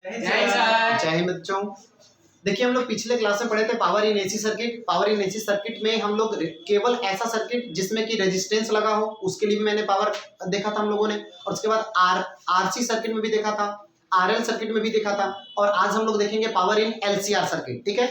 जय हिंद बच्चों। देखिए हम लोग पिछले क्लास में पढ़े थे power in AC circuit. Power in AC circuit में हम लोग केवल ऐसा सर्किट जिसमें कि रेजिस्टेंस लगा हो उसके लिए भी मैंने पावर देखा था हम लोगों ने, और उसके बाद आरसी सर्किट में भी देखा था, आरएल सर्किट में भी देखा था, और आज हम लोग देखेंगे पावर इन एलसीआर सर्किट। ठीक है,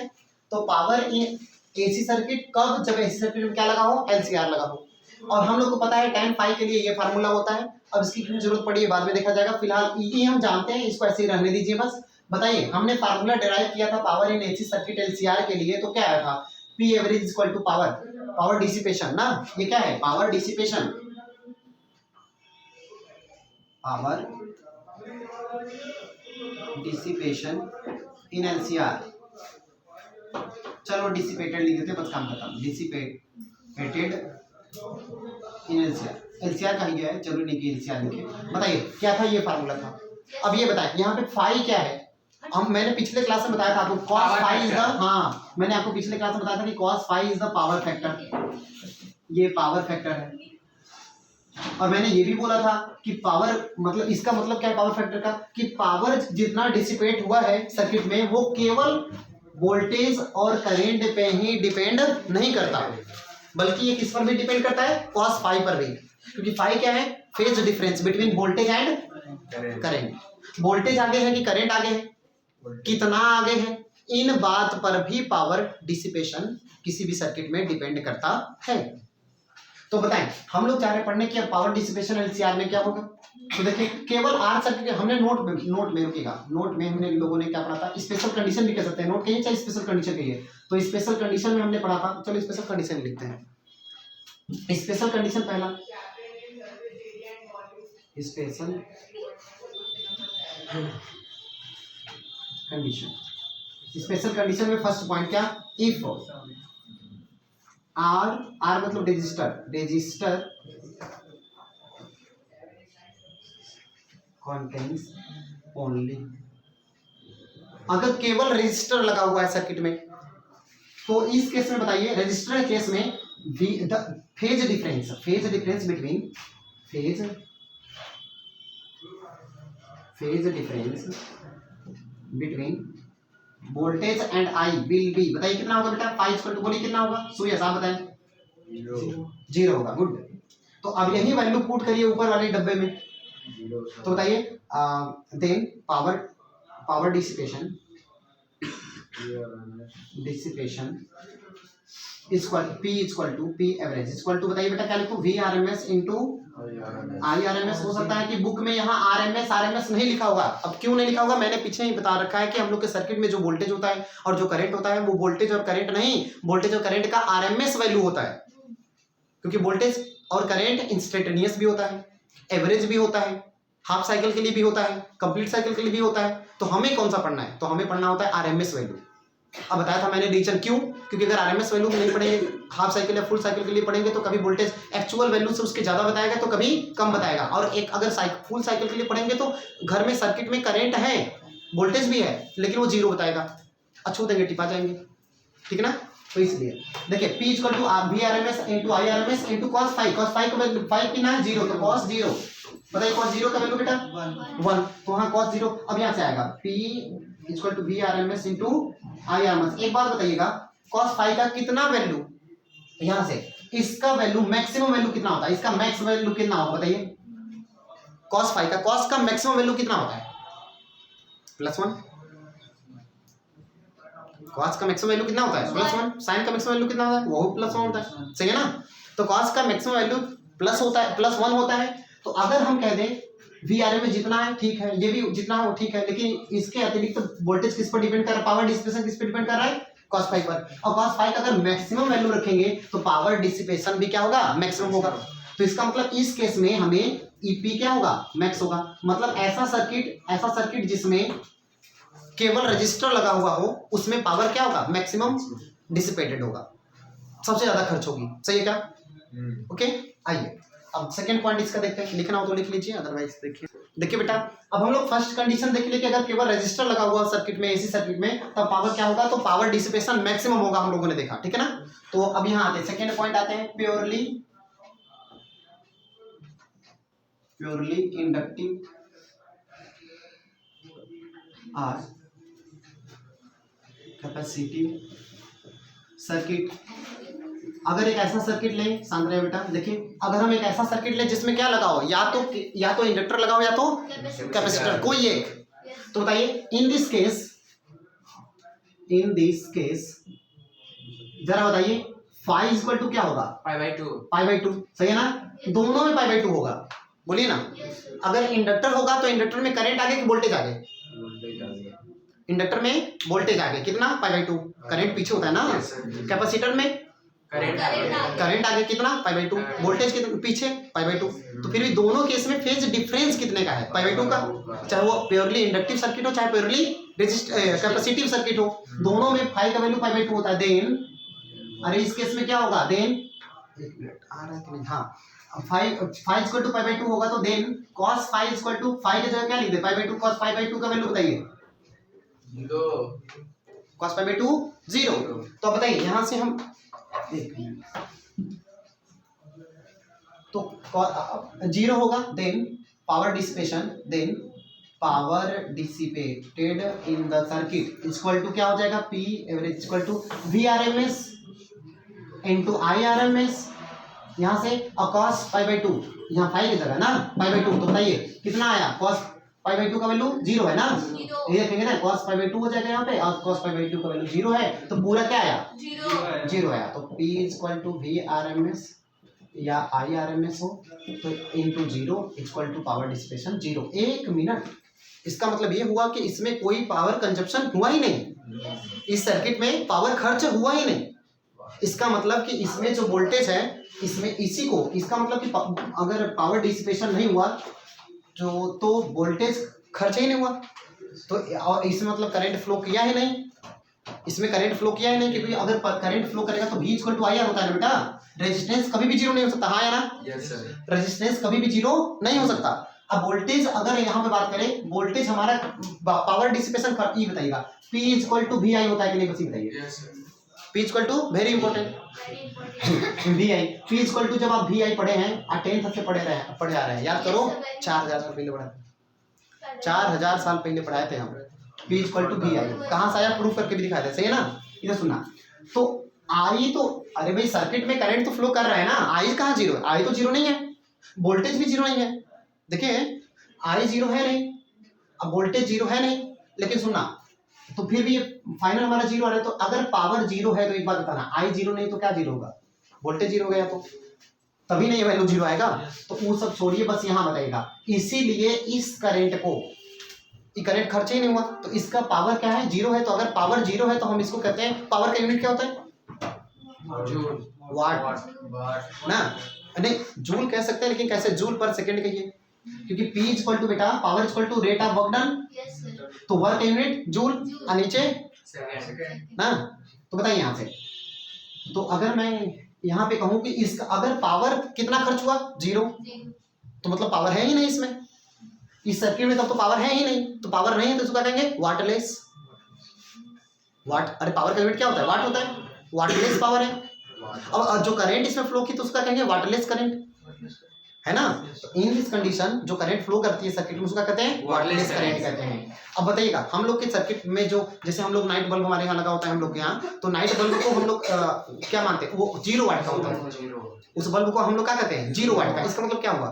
तो पावर इन एसी सर्किट कब, जब एसी सर्किट में क्या लगा हो, एलसीआर लगा हो। और हम लोग को पता है tan फाई के लिए ये फार्मूला होता है। अब इसकी क्यों जरूरत पड़ी है बाद में देखा जाएगा, फिलहाल ई हम जानते हैं, इसको ऐसे ही रहने दीजिए बस। बताइए, हमने फार्मूला डिराइव किया था power in AC circuit LCR के लिए, तो क्या आया था, P average equal to power dissipation ना। ये क्या है, power dissipation, power dissipation in LCR. चलो डिसिपेटेड लिख देते, बस काम खत्म। डिसिपेटेड इन एलसीआर, एलसीआर कहा गया है, जरूरी नहीं कि एलसीआर लिखे। बताइए क्या था ये फार्मूला था। अब ये बताइए यहाँ पे फाई क्या है। हम मैंने पिछले क्लास में बताया था आपको, cos फाई इज द, हाँ मैंने आपको पिछले क्लास में बताया था कि cos phi is the power factor, ये पावर फैक्टर है। और मैंने ये भी बोला था कि पावर मतलब, इसका मतलब क्या है पावर फैक्टर का, कि पावर जितना डिसिपेट हुआ है सर्किट में वो केवल वोल्टेज और करंट पे ही डिपेंड नहीं करता, बल्कि ये किस पर भी डिपेंड करता है, cos फाई पर भी। क्योंकि फाई क्या है, phase difference between voltage and current. Voltage आगे है कि करंट आगे है, कितना आगे है, इन बात पर भी पावर डिसिपेशन किसी भी सर्किट में डिपेंड करता है। तो बताएं, हम लोग चाह रहे पढ़ने की पावर डिसिपेशन एलसीआर में क्या होगा। तो देखिए केवल आर सर्किट हमने नोट में रुकेगा, नोट में हमने लोगों ने क्या पढ़ा था, स्पेशल कंडीशन भी कह सकते हैं, नोट कहिए चाहे स्पेशल कंडीशन कहिए। तो स्पेशल कंडीशन में हमने पढ़ा था, चलो स्पेशल कंडीशन लिखते हैं। स्पेशल कंडीशन पहला, स्पेशल कंडीशन, स्पेशल कंडीशन में फर्स्ट पॉइंट क्या, इफ आर मतलब रजिस्टर कंटेन्स ओनली, अगर केवल रजिस्टर लगा हुआ है सर्किट में, तो इस केस में बताइए, रजिस्टर के केस में phase difference between phase difference between voltage and I will be, बताइए कितना होगा बेटा, फाई इक्वल टू, बोलिए कितना होगा, सुयस आप बताएं, 0 होगा। गुड, तो अब यही वैल्यू पुट करिए ऊपर वाले डब्बे में। तो बताइए then power dissipation P average equal to, बताइए बेटा क्या लिखो, VRMS इंटू IRMS। हो सकता है कि बुक में यहाँ RMS नहीं लिखा होगा। अब क्यों नहीं लिखा होगा, मैंने पीछे ही बता रखा है कि हम लोग के सर्किट में जो वोल्टेज होता है और जो करंट होता है वो वोल्टेज और करंट नहीं, वोल्टेज और करंट का RMS वैल्यू होता है। क्योंकि वोल्टेज और करंट इंस्टेंटेनियस भी होता है, एवरेज भी होता है, हाफ साइकिल के लिए भी होता है, कंप्लीट साइकिल के लिए भी होता है। तो हमें कौन सा पढ़ना है, तो हमें पढ़ना होता है आरएमएस वैल्यू। अब बताया था मैंने रीजन क्यों, क्योंकि अगर आरएमएस वैल्यू नहीं पढ़ेंगे, हाफ साइकिल या फुल साइकिल के लिए पढ़ेंगे, तो कभी वोल्टेज एक्चुअल वैल्यू से उसके ज्यादा बताएगा तो कभी कम बताएगा। और एक अगर फुल साइकिल के लिए पढ़ेंगे तो घर में सर्किट में करंट है, वोल्टेज भी है, लेकिन वो 0 बताएगा, अछूत देंगे, टिपा जाएंगे, ठीक है ना। तो इसलिए देखिए P equal to VRMS into IRMS into cos phi का वैल्यू, फाई कितना है, 0, तो cos 0, बताइए cos 0 का वैल्यू बेटा 1, तो हाँ cos 0 अब यहाँ से आएगा P equal to VRMS into IRMS। एक बात बताइएगा, cos फाई का कितना वैल्यू, यहाँ से इसका वैल्यू मैक्सिमम वैल्यू कितना होता है, इसका मैक्स वैल्यू कितना होगा बताइए, cos फाई का, cos का मैक्सिमम वैल्यू कितना होता है, +1। cos का मैक्सिमम वैल्यू कितना होता है, +1। sin का मैक्सिमम वैल्यू कितना होता है, वो +1 होता है, सही है ना। तो cos का मैक्सिमम वैल्यू +1 होता है। तो अगर हम कह दें VRM में जितना है ठीक है, ये भी जितना है वो ठीक है, लेकिन इसके अतिरिक्त तो वोल्टेज किस पर डिपेंड कर रहा है, पावर डिसिपेशन किस पर डिपेंड कर रहा है, cos फाई पर। और cos फाई का अगर मैक्सिमम वैल्यू रखेंगे तो पावर डिसिपेशन भी क्या होगा, मैक्सिमम होगा। तो इसका मतलब इस केस में हमें EP क्या होगा, मैक्स होगा। मतलब ऐसा सर्किट जिसमें केवल रजिस्टर लगा हुआ हो उसमें पावर क्या होगा, मैक्सिमम डिसिपेटेड होगा, सबसे ज्यादा खर्च होगी, सही है क्या। ओके, आइए अब सेकंड पॉइंट इसका देखते हैं, लिखना हो तो लिख लीजिए, अदरवाइज देखिए बेटा। अब हम लोग फर्स्ट कंडीशन देख लिए कि अगर केवल रजिस्टर लगा हुआ सर्किट में, एसी सर्किट में, तब पावर क्या होगा, तो पावर डिसिपेशन मैक्सिमम होगा, हम लोगों ने देखा, ठीक है ना। तो अब यहाँ आते हैं सेकंड पॉइंट, आते हैं purely inductive or capacitive circuit. अगर एक ऐसा सर्किट लें, शांत रहे बेटा, देखिए अगर हम एक ऐसा सर्किट लें जिसमें क्या लगाओ, या तो इंडक्टर लगाओ या तो कैपेसिटर, कोई एक, तो बताइए इन दिस केस जरा बताइए फाई इक्वल टू क्या होगा, पाई बाई टू, सही है ना, दोनों में पाई बाई टू होगा, बोलिए ना। अगर इंडक्टर होगा तो इंडक्टर में करंट आगे कि वोल्टेज आगे, इंडक्टर में वोल्टेज आगे कितना, पाई बाई टू, करंट पीछे होता है ना। कैपेसिटर में करंट आगे कितना, पाई बाई टू, वोल्टेज कितना पीछे, पाई बाई टू। तो फिर भी दोनों केस में फेज डिफरेंस कितने का है, पाई बाई टू का, चाहे वो प्योरली इंडक्टिव सर्किट हो चाहे प्योरली कैपेसिटिव सर्किट हो, दोनों में फाई का वैल्यू पाई बाई टू होता है। देन अरे इस केस में क्या होगा, देन एक मिनट आ रहा है कि नहीं, हाँ, phi equal to pi by two होगा, तो then cos phi equal to, phi की जगह क्या लिख दे, pi by two, cos phi by two का वैल्यू बताइए, कॉस पाई बाई टू 0। तो बताइए यहां से हम तो 0 होगा, then power dissipated in the circuit equal to क्या हो जाएगा, P average equal to V R M S into I R M S, यहाँ से कॉस पाई बाई टू, यहाँ फाई की जगह ना पाई बाई टू, तो बताइए कितना आया, कॉस पाई बाई टू का वैल्यू 0 है ना, ये देखेंगे ना, कॉस पाई बाई टू हो जाएगा यहाँ पे, और कॉस पाई बाई टू का वैल्यू 0 है, तो पूरा क्या आया, 0 आया। तो P equal to V R M S या आई आर एम एस हो तो into 0 equal to power dissipation 0। एक मिनट, इसका मतलब ये हुआ कि इसमें कोई पावर कंजप्शन हुआ ही नहीं, इस सर्किट में पावर खर्च हुआ ही नहीं। इसका मतलब कि इसमें जो वोल्टेज है, इसमें इसी को, इसका मतलब कि अगर पावर डिसिपेशन नहीं हुआ तो वोल्टेज खर्च ही नहीं हुआ, तो और इसमें मतलब करंट फ्लो किया ही नहीं, इसमें करंट फ्लो किया ही नहीं, क्योंकि अगर करंट फ्लो करेगा तो V equal to I R होता है ना बेटा, रेजिस्टेंस कभी भी 0 नहीं हो सकता, हाँ या ना, यस सर, रेजिस्टेंस कभी भी 0 नहीं हो सकता। अब वोल्टेज अगर यहाँ पे बात करें, वोल्टेज हमारा पावर डिसिपेशन ई बताइएगा, P equal to V I होता है कि नहीं, बस ये बताइए, P equal to very important V I, P equal to जब आप वी आई पढ़े हैं, 10th से पढ़े आ रहे हैं, याद करो 4000 साल पहले पढ़ा, 4000 साल पहले पढ़ाए थे हम, P इक्वल टू वी आई, कहाँ से आया, प्रूफ करके भी दिखाया था, सही है ना। इधर सुनना, तो आई तो, अरे भाई सर्किट में करंट तो फ्लो कर रहा है ना, आई कहाँ 0, आई तो 0 नहीं है, वोल्टेज भी 0 नहीं है, देखिए आई 0 है नहीं, अब वोल्टेज 0 है नहीं, लेकिन सुनना, तो फिर भी ये फाइनल हमारा 0 आ रहा है, तो अगर पावर 0 है तो एक बात बताना, आई 0 नहीं तो क्या 0 होगा, वोल्टेज 0 हो गया, तो तभी नहीं वैल्यू 0 आएगा, तो वो सब छोड़िए, बस यहाँ बताइएगा। इसीलिए इस करंट को, ये करंट खर्च ही नहीं हुआ, तो इसका पावर क्या है, 0 है, तो अगर पावर 0 है तो हम इसको कहते हैं, पावर का यूनिट क्या होता है, वाट ना, नहीं जूल कह सकते हैं, लेकिन कैसे, जूल पर सेकंड कहिए, क्योंकि P इक्वल टू बेटा power equal to rate of work done, तो वर्क यूनिट जूल, और नीचे ना, तो बताइए यहाँ से, तो अगर मैं यहाँ पे कहूँ कि इसका अगर पावर कितना खर्च हुआ, 0, तो मतलब पावर है ही नहीं इसमें, इस सर्किट में, तब तो पावर है ही नहीं, तो पावर नहीं है तो इसको क्या कहेंगे, वाटलेस, वाट, अरे पावर का यूनिट क्या होता है, वाट होता है, वाटलेस पावर है। अब जो करंट इसमें फ्लो की तो उसका कहेंगे वाटलेस करंट, है ना। इन दिस कंडीशन जो करंट फ्लो करती है सर्किट में उसका कहते हैं वाटलेस करंट कहते हैं। अब बताइएगा हम लोग के सर्किट में जो, जैसे हम लोग नाइट बल्ब हमारे यहाँ लगा होता है हम लोग के यहाँ, तो नाइट बल्ब को हम लोग क्या मानते हैं, वो 0 वाट का होता है, उस बल्ब को हम लोग क्या कहते हैं, 0 वाट का। इसका मतलब क्या हुआ,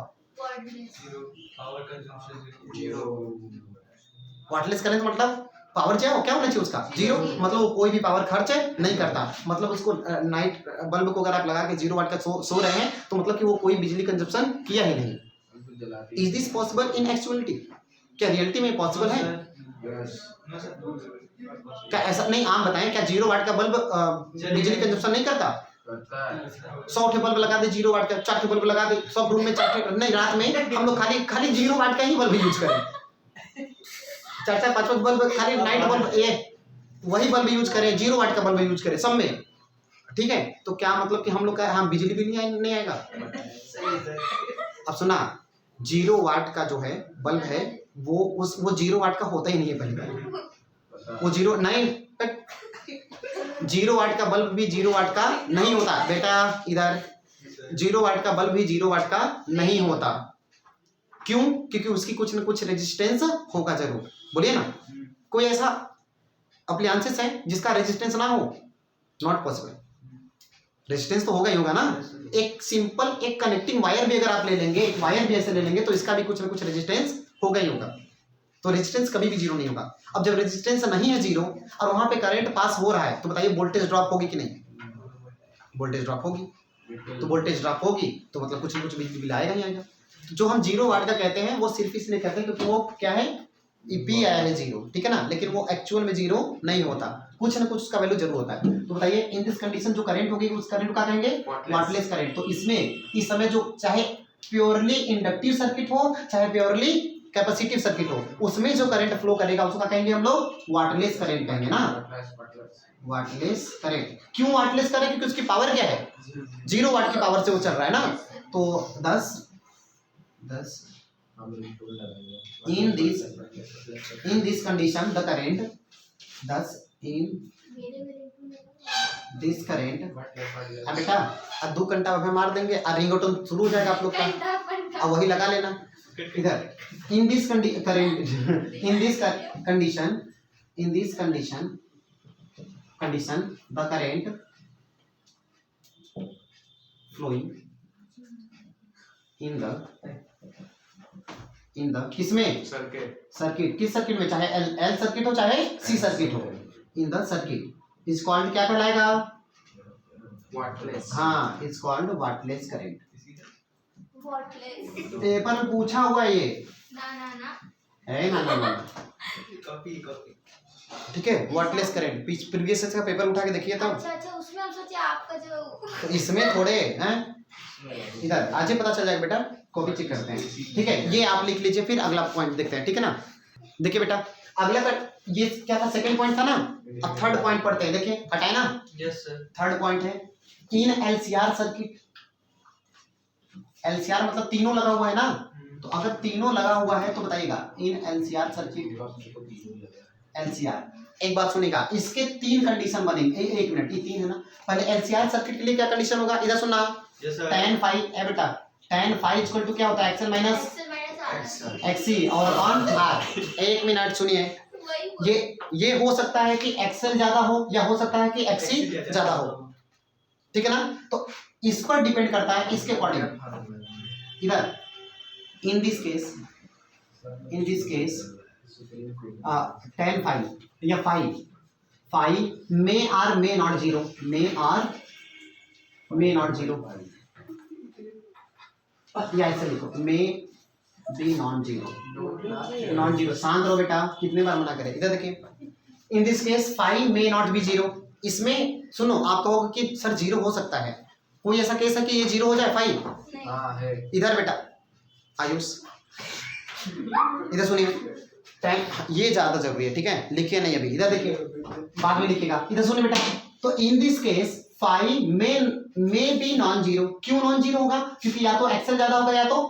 वाटलेस करंट मतलब पावर क्या होना चाहिए उसका 0, मतलब वो कोई भी पावर खर्च नहीं करता, मतलब उसको नाइट बल्ब को अगर आप लगा के 0 वाट का सो रहे हैं तो मतलब कि वो कोई बिजली कंजप्शन किया ही नहीं। Is this possible in actuality, क्या रियलिटी में पॉसिबल है, क्या ऐसा नहीं, आप बताएं क्या 0 वाट का बल्ब बिजली कंजप्शन नहीं करता, 100 ठे बल्ब लगा दे 0 वाट का, 4 ठे बल्ब लगा दे, सब रूम में 4 ठे, नहीं रात में हम लोग खाली 0 वाट का ही बल्ब यूज करें, 4-4 5-5 बल्ब खाली नाइट बल्ब, ये वही बल्ब यूज करें, 0 वाट का बल्ब यूज करें सब में, ठीक है। तो क्या मतलब कि हम लोग का हाँ बिजली भी नहीं आएगा। अब सुना, 0 वाट का जो है बल्ब है वो 0 वाट का होता ही नहीं है, पहली बार वो 0 नहीं, 0 वाट का बल्ब भी 0 वाट का नहीं होता बेटा, इधर 0 वाट का बल्ब भी 0 वाट का नहीं होता, क्यों, क्योंकि उसकी कुछ न कुछ रेजिस्टेंस होगा जरूर, बोलिए ना, कोई ऐसा अप्लायंसेस है जिसका रेजिस्टेंस ना हो? Not possible. रेजिस्टेंस तो होगा ही होगा ना। एक सिंपल एक कनेक्टिंग वायर भी अगर आप ले लेंगे, एक वायर भी ऐसे ले लेंगे, तो इसका भी कुछ ना कुछ रेजिस्टेंस होगा ही होगा। तो रेजिस्टेंस कभी भी जीरो नहीं होगा। अब जब रेजिस्टेंस नहीं है जीरो और वहां पे करंट पास हो रहा है, तो बताइए वोल्टेज ड्रॉप होगी कि नहीं? वोल्टेज ड्रॉप होगी। तो वोल्टेज ड्रॉप होगी तो मतलब कुछ ना कुछ बिजली बिल आएगा ही आएगा। तो जो हम 0 वाट का कहते हैं वो सिर्फ इसलिए कहते हैं क्योंकि वो क्या है, पी आया है 0, ठीक है ना, लेकिन वो एक्चुअल में 0 नहीं होता, कुछ ना कुछ उसका वैल्यू जरूर होता है। तो बताइए इन दिस कंडीशन जो करंट होगी उस करंट को क्या कहेंगे? Wattless current. तो इसमें इस समय जो चाहे प्योरली इंडक्टिव सर्किट हो चाहे प्योरली कैपेसिटिव सर्किट हो, उसमें जो करंट फ्लो करेगा उसको कहेंगे हम लोग वाटलेस करंट कहेंगे ना, वाटलेस करंट। क्यों वाटलेस करंट? क्योंकि उसकी पावर क्या है? 0 वाट की पावर से वो चल रहा है ना। तो 10 in this condition the current, thus in this current, अब बेटा अब 2 घंटा में मार देंगे और रिंगटोन शुरू हो जाएगा आप लोग का, अब वही लगा लेना इधर। in this current in this condition the current flowing in the किसमें? सर्किट। किस सर्किट में? चाहे एल सर्किट हो चाहे सी सर्किट हो, इन द सर्किट इज कॉल्ड क्या कहलाएगा? वाटलेस। हाँ, is called wattless current. Paper में पूछा हुआ ये है ना। ठीक है, वाटलेस करंट प्रीवियस का पेपर उठा के देखिए तब। अच्छा उसमें हम सोचे आपका जो इसमें थोड़े हैं, इधर आज ही पता चल जाएगा बेटा, कॉपी चेक करते हैं। ठीक है, ये आप लिख लीजिए, फिर अगला पॉइंट देखते हैं, ठीक है ना। देखिए बेटा अगला का ये क्या था? सेकंड पॉइंट था ना। अब थर्ड पॉइंट पढ़ते हैं, देखिए हटाए ना। Yes sir. थर्ड पॉइंट है इन एलसीआर सर्किट। एलसीआर मतलब तीनों लगा हुआ है ना, तो अगर तीनों लगा हुआ है तो बताइएगा इन एलसीआर सर्किट। एलसीआर एक बात सुनिएगा, इसके 3 कंडीशन बनेंगे। एक मिनट, ये 3 है ना। पहले एलसीआर सर्किट के लिए क्या कंडीशन होगा? इधर सुनना। tan phi है बेटा, tan phi इक्वल टू क्या होता है? एक्सएल माइनस एक्सी और अपॉन आर। एक मिनट सुनिए, ये हो सकता है कि एक्सएल ज्यादा हो या हो सकता है कि एक्सी ज्यादा हो, ठीक है ना। तो इस पर डिपेंड करता है इसके अकॉर्डिंग। इधर इन दिस केस tan phi या phi may or may not zero, या ऐसे लिखो मे बी नॉन जीरो। शांत रहो बेटा, कितने बार मना करें। इधर देखिए in this case phi may not be zero. इसमें सुनो, आप कहोगे कि सर जीरो हो सकता है, कोई ऐसा केस है कि ये जीरो हो जाए फाई? है। इधर बेटा आयुष इधर सुनिए, ये ज्यादा जरूरी है, ठीक है, लिखिए नहीं अभी, इधर देखिए बाद में लिखिएगा। इधर सुनिए बेटा, तो in this case phi may be non zero. क्यों नॉन जीरो होगा? क्योंकि या तो एक्सेल ज्यादा होगा या तो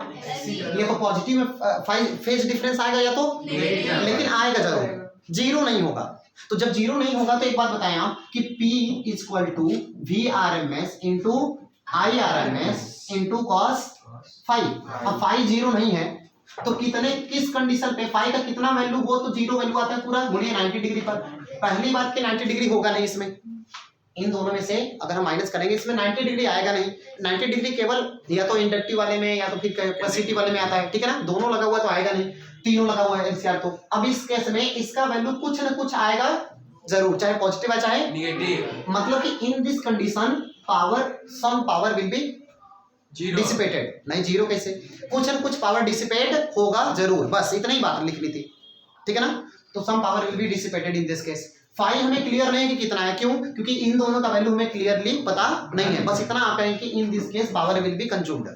पॉजिटिव में फाई फेज डिफरेंस आएगा या तो लेकिन आएगा जरूर, जीरो नहीं होगा। तो जब जीरो नहीं होगा तो एक बात बताएं आप कि P is equal to V R M S into I R M S into cos phi. अब फाई जीरो नहीं है तो किस कंडीशन पे फाई का कितना वैल्यू हो तो जीरो वैल्यू आता है पूरा? बोलिए 90 डिग्री पर। पहली बात कि 90 डिग्री होगा नहीं इसमें, इन दोनों में से अगर हम माइनस करेंगे इसमें 90 डिग्री आएगा नहीं। 90 डिग्री केवल या तो इंडक्टिव वाले में या तो फिर कैपेसिटिव वाले में आता है, ठीक है ना। दोनों लगा हुआ तो आएगा नहीं, तीनों लगा हुआ है एलसीआर। तो अब इस केस में इसका वैल्यू कुछ ना कुछ आएगा जरूर, चाहे पॉजिटिव है चाहे नेगेटिव। मतलब कि in this condition some power will be dissipated. नहीं जीरो कैसे, कुछ न कुछ पावर डिसिपेट होगा जरूर, बस इतना ही बात लिखनी थी, ठीक है ना। तो some power will be dissipated in this case. Phi हमें क्लियर नहीं है कि कितना है, क्यों? क्योंकि इन दोनों का वैल्यू हमें क्लियरली पता नहीं है, बस इतना आप कहें कि in this case power will be consumed,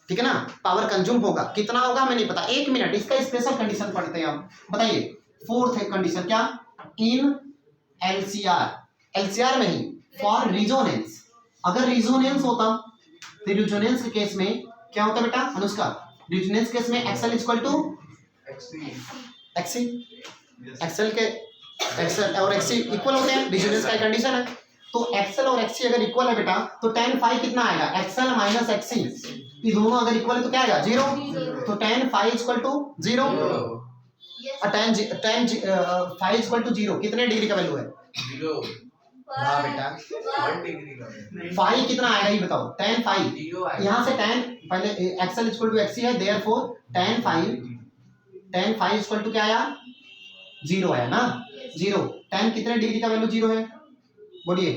ठीक है ना। पावर कंज्यूम होगा, कितना होगा हमें नहीं पता। एक मिनट, इसका स्पेशल कंडीशन पढ़ते हैं हम। बताइए फोर्थ है कंडीशन क्या? इन एलसीआर में ही फॉर रिजोनेंस। अगर रिजोनेंस होता तो रिजोनेंस के केस में क्या होता बेटा अनुष्का? रिजोनेंस केस में XL equal to XC, XL के एक्सएल और एक्सी इक्वल होते हैं, रिजोनेंस का कंडीशन है। तो एक्सएल और एक्सी अगर इक्वल है बेटा तो tan फाई कितना आएगा? एक्सएल माइनस एक्सी, ये दोनों अगर इक्वल है तो क्या आएगा? जीरो। तो tan phi equal to zero. Yes. tan phi equal to 0 कितने डिग्री का वैल्यू है? 0 हाँ बेटा 1 डिग्री का फाई कितना आएगा ये बताओ? tan phi 0 आएगा। यहाँ से tan पहले एक्सएल इक्वल टू एक्सी है, therefore tan phi equal to क्या आया? 0 आया ना, 0। tan कितने डिग्री का वैल्यू 0 है? बोलिए,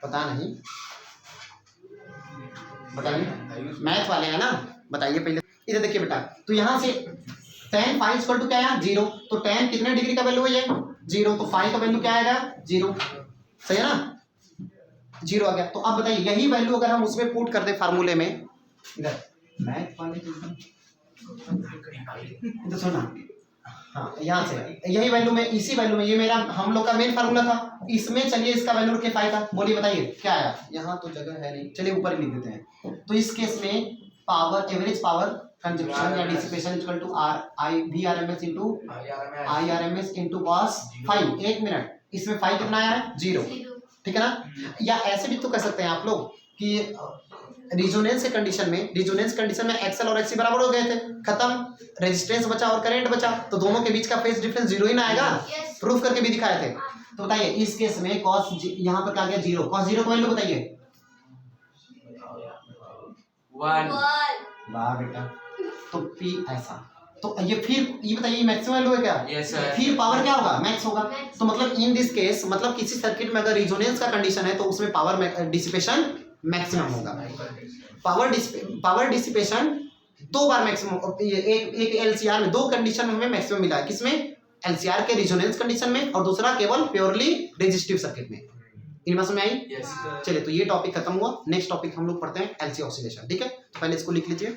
पता नहीं, बताइए, मैथ वाले हैं ना, बताइए पहले। इधर देखिए बेटा, तो यहाँ से tan phi इक्वल टू क्या आया? 0। तो tan कितने डिग्री का वैल्यू है ये? 0। तो phi का वैल्यू क्या आएगा? 0। सही है ना, 0 आ गया। तो अब बताइए यही वैल्यू अगर हम उसमें पुट कर दे फार्मूले में, इधर मैथ वाले तो सुना, हाँ यहाँ से यही वैल्यू में, इसी वैल्यू में, ये मेरा हम लोग का मेन फार्मूला था, इसमें चलिए इसका वैल्यू रखे फाई का। बोलिए बताइए क्या आया? यहाँ तो जगह है नहीं, चलिए ऊपर ही लिख देते हैं। तो इस केस में पावर, एवरेज पावर कंजप्शन या dissipation equal to VRMS into IRMS into cos phi. एक मिनट, इसमें फाई कितना आया है? 0। ठीक है ना? या ऐसे भी तो कर सकते हैं आप लोग कि रिजोनेंस के कंडीशन में, रिजोनेंस कंडीशन में एक्सएल और एक्सी बराबर हो गए थे, खत्म, रेजिस्टेंस बचा और करंट बचा, तो दोनों के बीच का फेज डिफरेंस 0 ही ना आएगा। प्रूफ करके भी दिखाए थे। तो बताइए इस केस में कॉस यहाँ पर क्या गया? 0। कॉस 0 का वैल्यू बताइए। 1 वाह बेटा, तो P ऐसा, तो ये फिर ये बताइए मैक्सिमम वैल्यू है क्या? Yes sir. फिर पावर क्या होगा? मैक्स होगा। तो मतलब इन दिस केस, मतलब किसी सर्किट में अगर रिजोनेंस का कंडीशन है तो उसमें पावर डिसिपेशन मैक्सिमम होगा। पावर डिसिपेशन 2 बार मैक्सिमम, एक एलसीआर में 2 कंडीशन में हमें मैक्सिमम मिला है। किसमें? एलसीआर के रिजोनेंस कंडीशन में, और दूसरा केवल प्योरली रेजिस्टिव सर्किट में। इन समझ में आई? यस चलिए, तो ये टॉपिक खत्म हुआ। नेक्स्ट टॉपिक हम लोग पढ़ते हैं एलसी ऑसिलेशन। ठीक है, तो पहले इसको लिख लीजिए।